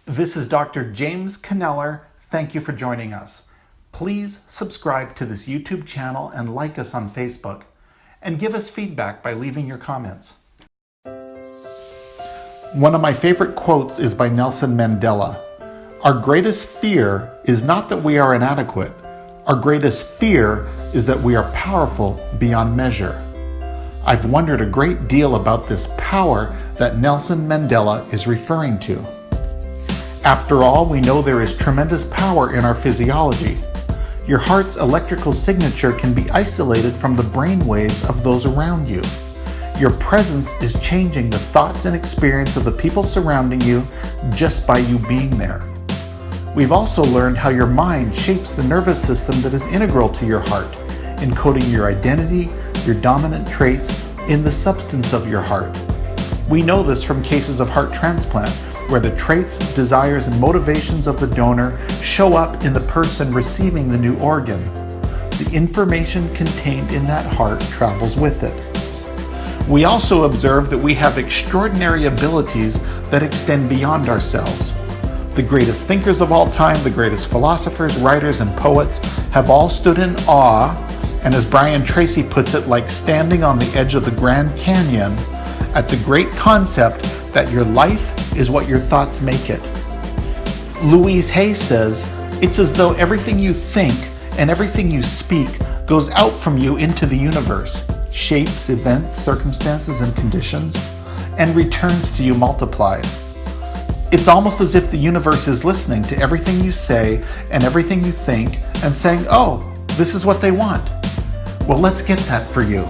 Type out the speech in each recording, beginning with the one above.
This is Dr. James Kneller. Thank you for joining us. Please subscribe to this YouTube channel and like us on Facebook, and give us feedback by leaving your comments. One of my favorite quotes is by Nelson Mandela. Our greatest fear is not that we are inadequate. Our greatest fear is that we are powerful beyond measure. I've wondered a great deal about this power that Nelson Mandela is referring to. After all, we know there is tremendous power in our physiology. Your heart's electrical signature can be isolated from the brain waves of those around you. Your presence is changing the thoughts and experience of the people surrounding you just by you being there. We've also learned how your mind shapes the nervous system that is integral to your heart, encoding your identity, your dominant traits in the substance of your heart. We know this from cases of heart transplant, where the traits, desires, and motivations of the donor show up in the person receiving the new organ. The information contained in that heart travels with it. We also observe that we have extraordinary abilities that extend beyond ourselves. The greatest thinkers of all time, the greatest philosophers, writers, and poets have all stood in awe, and as Brian Tracy puts it, like standing on the edge of the Grand Canyon, at the great concept that your life is what your thoughts make it. Louise Hay says, it's as though everything you think and everything you speak goes out from you into the universe, shapes, events, circumstances, and conditions, and returns to you multiplied. It's almost as if the universe is listening to everything you say and everything you think and saying, oh, this is what they want. Well, let's get that for you.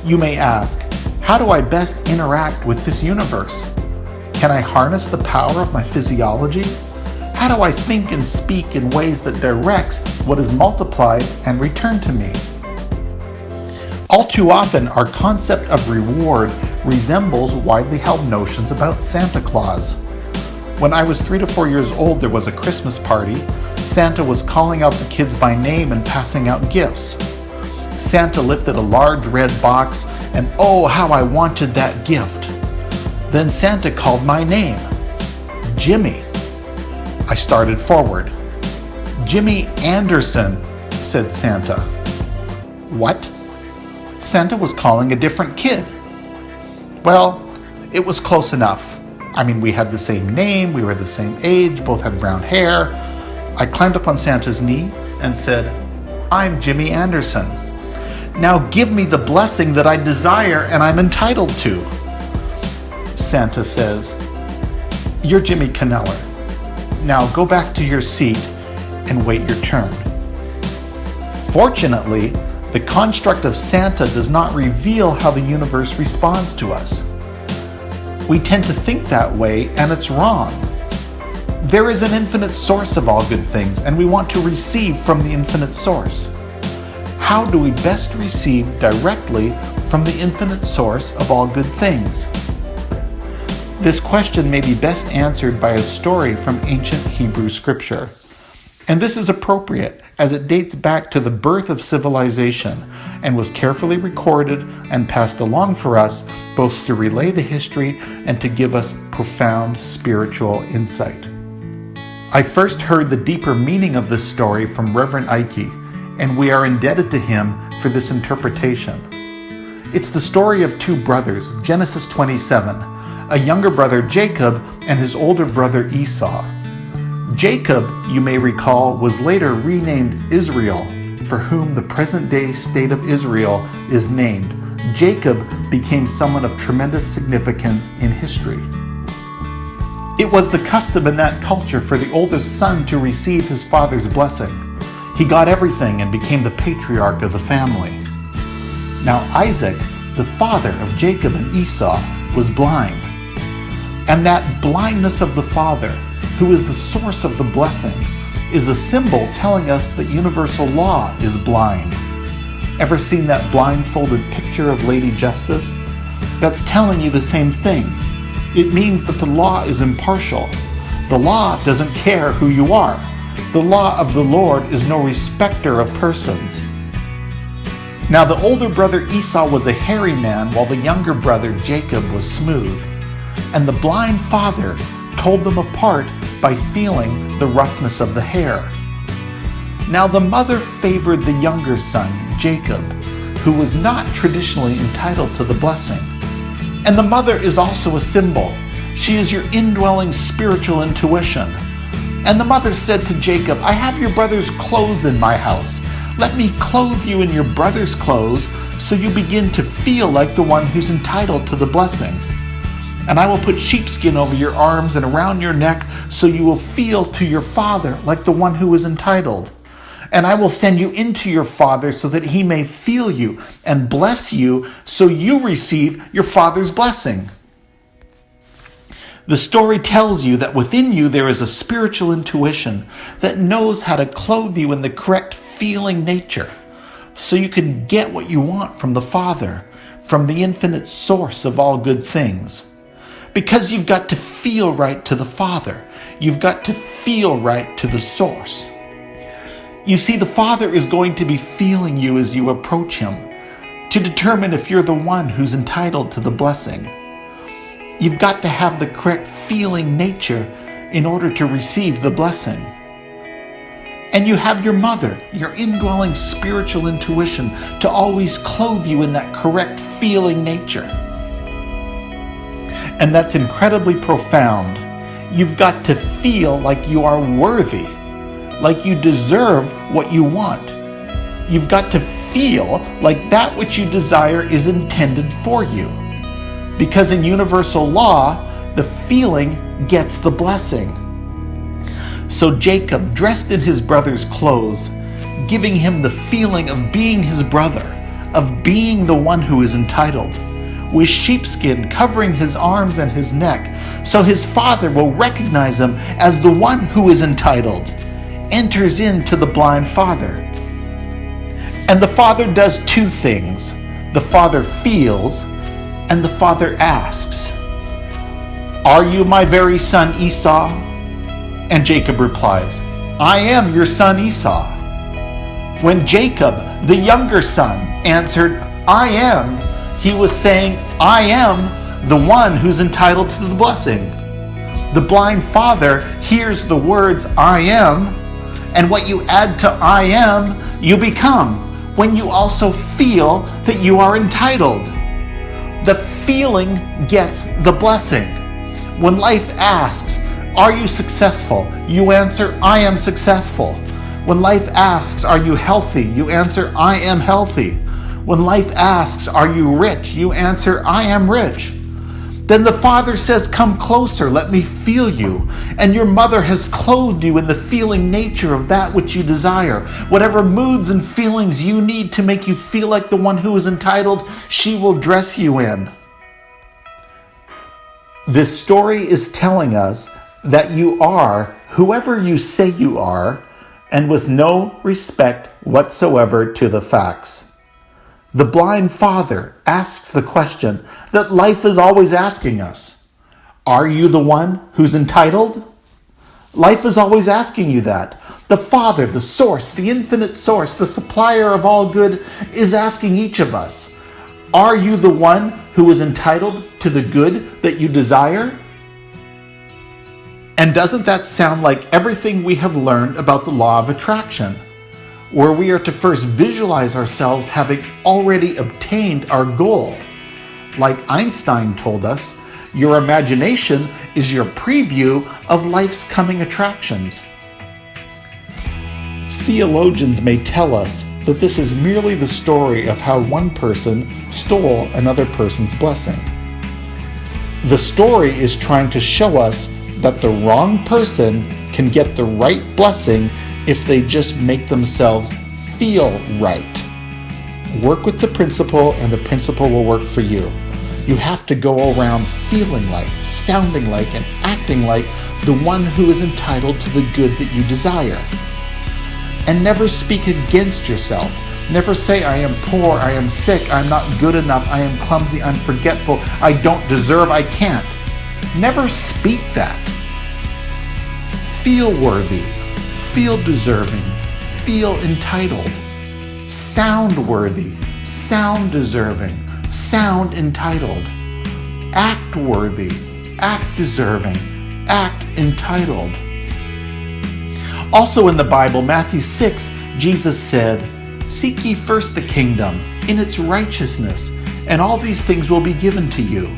You may ask, how do I best interact with this universe? Can I harness the power of my physiology? How do I think and speak in ways that directs what is multiplied and returned to me? All too often, our concept of reward resembles widely held notions about Santa Claus. When I was 3 to 4 years old, there was a Christmas party. Santa was calling out the kids by name and passing out gifts. Santa lifted a large red box, and oh, how I wanted that gift. Then Santa called my name, Jimmy. I started forward. Jimmy Anderson, said Santa. What? Santa was calling a different kid. Well, it was close enough. I mean, we had the same name, we were the same age, both had brown hair. I climbed up on Santa's knee and said, I'm Jimmy Anderson. Now give me the blessing that I desire and I'm entitled to. Santa says, you're Jimmy Kneller. Now go back to your seat and wait your turn. Fortunately, the construct of Santa does not reveal how the universe responds to us. We tend to think that way, and it's wrong. There is an infinite source of all good things, and we want to receive from the infinite source. How do we best receive directly from the infinite source of all good things? This question may be best answered by a story from ancient Hebrew scripture. And this is appropriate as it dates back to the birth of civilization and was carefully recorded and passed along for us both to relay the history and to give us profound spiritual insight. I first heard the deeper meaning of this story from Reverend Ike, and we are indebted to him for this interpretation. It's the story of two brothers, Genesis 27, a younger brother Jacob and his older brother Esau. Jacob, you may recall, was later renamed Israel, for whom the present-day state of Israel is named. Jacob became someone of tremendous significance in history. It was the custom in that culture for the oldest son to receive his father's blessing. He got everything and became the patriarch of the family. Now Isaac, the father of Jacob and Esau, was blind. And that blindness of the father, who is the source of the blessing, is a symbol telling us that universal law is blind. Ever seen that blindfolded picture of Lady Justice? That's telling you the same thing. It means that the law is impartial. The law doesn't care who you are. The law of the Lord is no respecter of persons. Now the older brother Esau was a hairy man, while the younger brother Jacob was smooth. And the blind father told them apart by feeling the roughness of the hair. Now the mother favored the younger son, Jacob, who was not traditionally entitled to the blessing. And the mother is also a symbol. She is your indwelling spiritual intuition. And the mother said to Jacob, I have your brother's clothes in my house. Let me clothe you in your brother's clothes so you begin to feel like the one who's entitled to the blessing. And I will put sheepskin over your arms and around your neck so you will feel to your father like the one who is entitled. And I will send you into your father so that he may feel you and bless you so you receive your father's blessing. The story tells you that within you there is a spiritual intuition that knows how to clothe you in the correct feeling nature so you can get what you want from the Father, from the infinite source of all good things. Because you've got to feel right to the Father. You've got to feel right to the source. You see, the Father is going to be feeling you as you approach Him to determine if you're the one who's entitled to the blessing. You've got to have the correct feeling nature in order to receive the blessing. And you have your mother, your indwelling spiritual intuition, to always clothe you in that correct feeling nature. And that's incredibly profound. You've got to feel like you are worthy, like you deserve what you want. You've got to feel like that which you desire is intended for you. Because in universal law, the feeling gets the blessing. So Jacob, dressed in his brother's clothes, giving him the feeling of being his brother, of being the one who is entitled, with sheepskin covering his arms and his neck, so his father will recognize him as the one who is entitled, enters into the blind father. And the father does two things. The father feels, and the father asks, "Are you my very son Esau?" And Jacob replies, "I am your son Esau." When Jacob, the younger son, answered, "I am," he was saying, "I am the one who's entitled to the blessing." The blind father hears the words, "I am," and what you add to "I am," you become, when you also feel that you are entitled. The feeling gets the blessing. When life asks, "Are you successful?" you answer, "I am successful." When life asks, "Are you healthy?" you answer, "I am healthy." When life asks, "Are you rich?" you answer, "I am rich." Then the Father says, "Come closer, let me feel you." And your mother has clothed you in the feeling nature of that which you desire. Whatever moods and feelings you need to make you feel like the one who is entitled, she will dress you in. This story is telling us that you are whoever you say you are, and with no respect whatsoever to the facts. The blind father asks the question that life is always asking us. Are you the one who's entitled? Life is always asking you that. The Father, the source, the infinite source, the supplier of all good, is asking each of us, are you the one who is entitled to the good that you desire? And doesn't that sound like everything we have learned about the law of attraction, where we are to first visualize ourselves having already obtained our goal? Like Einstein told us, your imagination is your preview of life's coming attractions. Theologians may tell us that this is merely the story of how one person stole another person's blessing. The story is trying to show us that the wrong person can get the right blessing if they just make themselves feel right. Work with the principle and the principle will work for you. You have to go around feeling like, sounding like, and acting like the one who is entitled to the good that you desire. And never speak against yourself. Never say, "I am poor, I am sick, I'm not good enough, I am clumsy, I'm forgetful, I don't deserve, I can't." Never speak that. Feel worthy, feel deserving, feel entitled. Sound worthy, sound deserving, sound entitled. Act worthy, act deserving, act entitled. Also in the Bible, Matthew 6, Jesus said, "Seek ye first the kingdom in its righteousness, and all these things will be given to you."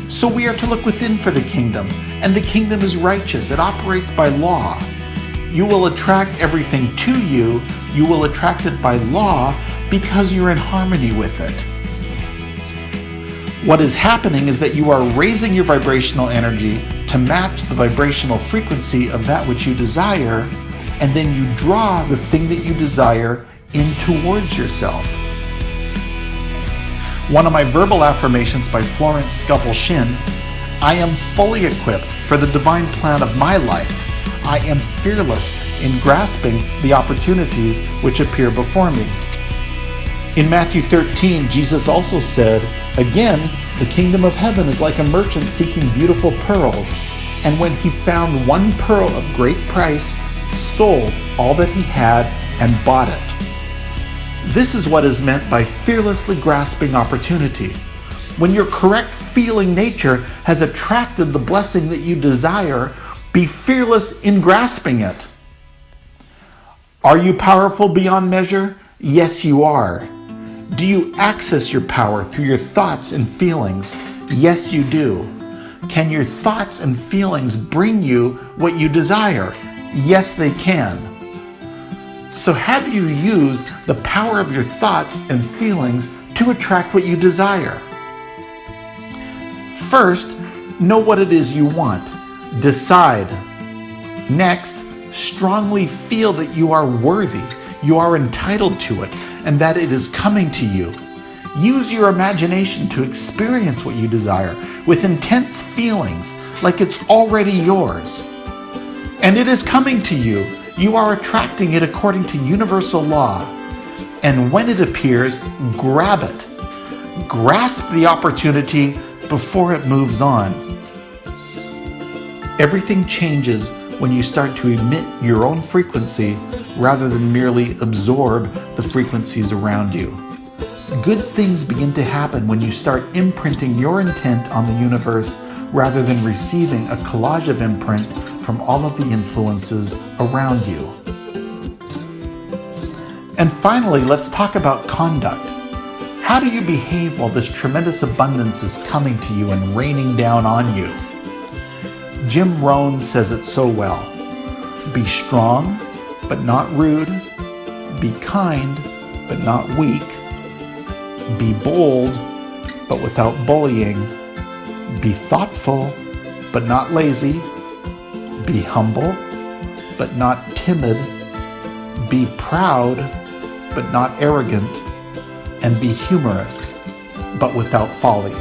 So we are to look within for the kingdom, and the kingdom is righteous. It operates by law. You will attract everything to you. You will attract it by law because you're in harmony with it. What is happening is that you are raising your vibrational energy to match the vibrational frequency of that which you desire, and then you draw the thing that you desire in towards yourself. One of my verbal affirmations by Florence Scovel Shinn: I am fully equipped for the divine plan of my life. I am fearless in grasping the opportunities which appear before me. In Matthew 13, Jesus also said, "Again, the kingdom of heaven is like a merchant seeking beautiful pearls, and when he found one pearl of great price, sold all that he had and bought it." This is what is meant by fearlessly grasping opportunity. When your correct feeling nature has attracted the blessing that you desire, be fearless in grasping it. Are you powerful beyond measure? Yes, you are. Do you access your power through your thoughts and feelings? Yes, you do. Can your thoughts and feelings bring you what you desire? Yes, they can. So how do you use the power of your thoughts and feelings to attract what you desire? First, know what it is you want. Decide. Next, strongly feel that you are worthy, you are entitled to it, and that it is coming to you. Use your imagination to experience what you desire with intense feelings like it's already yours. And it is coming to you. You are attracting it according to universal law. And when it appears, grab it. Grasp the opportunity before it moves on. Everything changes when you start to emit your own frequency rather than merely absorb the frequencies around you. Good things begin to happen when you start imprinting your intent on the universe rather than receiving a collage of imprints from all of the influences around you. And finally, let's talk about conduct. How do you behave while this tremendous abundance is coming to you and raining down on you? Jim Rohn says it so well. Be strong, but not rude. Be kind, but not weak. Be bold, but without bullying. Be thoughtful, but not lazy. Be humble, but not timid. Be proud, but not arrogant. And be humorous, but without folly.